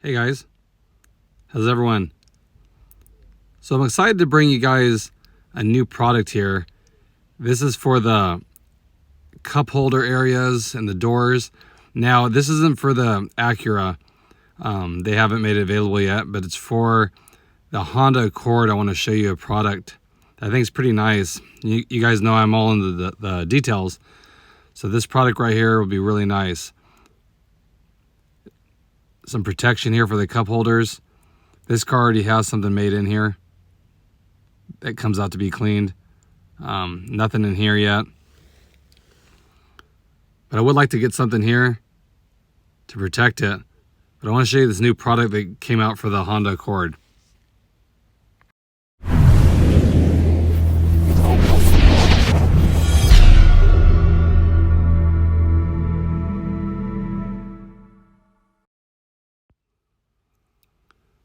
Hey guys, how's everyone? So I'm excited to bring you guys a new product here. This is for the cup holder areas and the doors. Now this isn't for the Acura. They haven't made it available yet, but it's for the Honda Accord. I want to show you a product that I think is pretty nice. You guys know I'm all into the details. So this product right here will be really nice. Some protection here for the cup holders. This car already has something made in here that comes out to be cleaned. Nothing in here yet. But I would like to get something here to protect it. But I want to show you this new product that came out for the Honda Accord.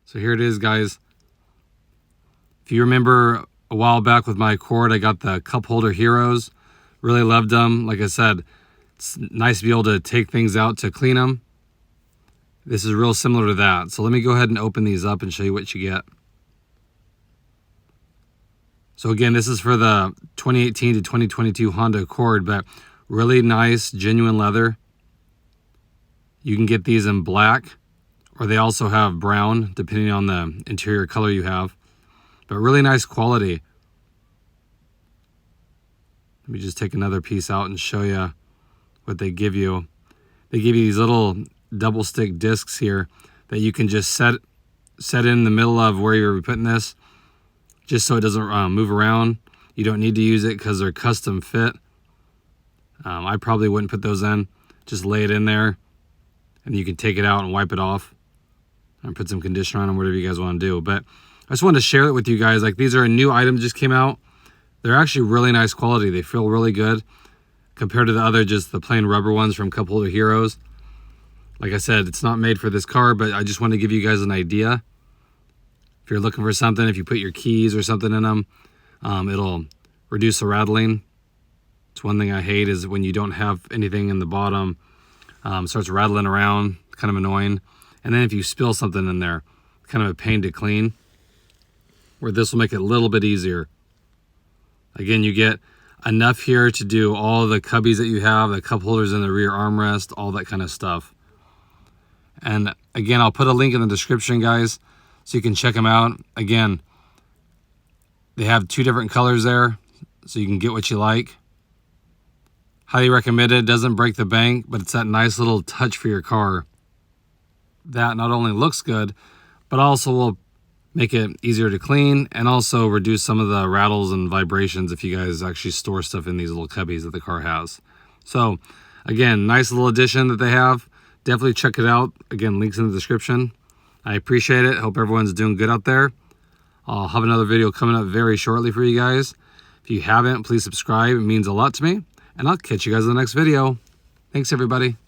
So here it is, guys. If you remember a while back with my Accord, I got the cup holder heroes. Really loved them. Like I said, it's nice to be able to take things out to clean them. This is real similar to that. So let me go ahead and open these up and show you what you get. So again, this is for the 2018 to 2022 Honda Accord, but really nice, genuine leather. You can get these in black, or they also have brown, depending on the interior color you have. But really nice quality. Let me just take another piece out and show you what they give you. They give you these little double stick discs here that you can just set in the middle of where you're putting this, just so it doesn't move around. You don't need to use it because they're custom fit. I probably wouldn't put those in. Just lay it in there, and you can take it out and wipe it off and put some conditioner on them, whatever you guys want to do. But I just wanted to share it with you guys. Like, these are a new item that just came out. They're actually really nice quality. They feel really good compared to the other, just the plain rubber ones from Cup Holder Heroes. Like I said, it's not made for this car, but I just want to give you guys an idea. If you're looking for something, if you put your keys or something in them, it'll reduce the rattling. It's one thing I hate is when you don't have anything in the bottom, starts rattling around, kind of annoying. And then if you spill something in there, kind of a pain to clean, where this will make it a little bit easier. Again, you get enough here to do all the cubbies that you have, the cup holders in the rear armrest, all that kind of stuff. And again, I'll put a link in the description, guys, so you can check them out. Again, they have 2 different colors there, so you can get what you like. Highly recommend it. Doesn't break the bank, but it's that nice little touch for your car. That not only looks good, but also will make it easier to clean and also reduce some of the rattles and vibrations if you guys actually store stuff in these little cubbies that the car has. So again, nice little addition that they have. Definitely check it out. Again, links in the description. I appreciate it. Hope everyone's doing good out there. I'll have another video coming up very shortly for you guys. If you haven't, please subscribe. It means a lot to me. And I'll catch you guys in the next video. Thanks, everybody.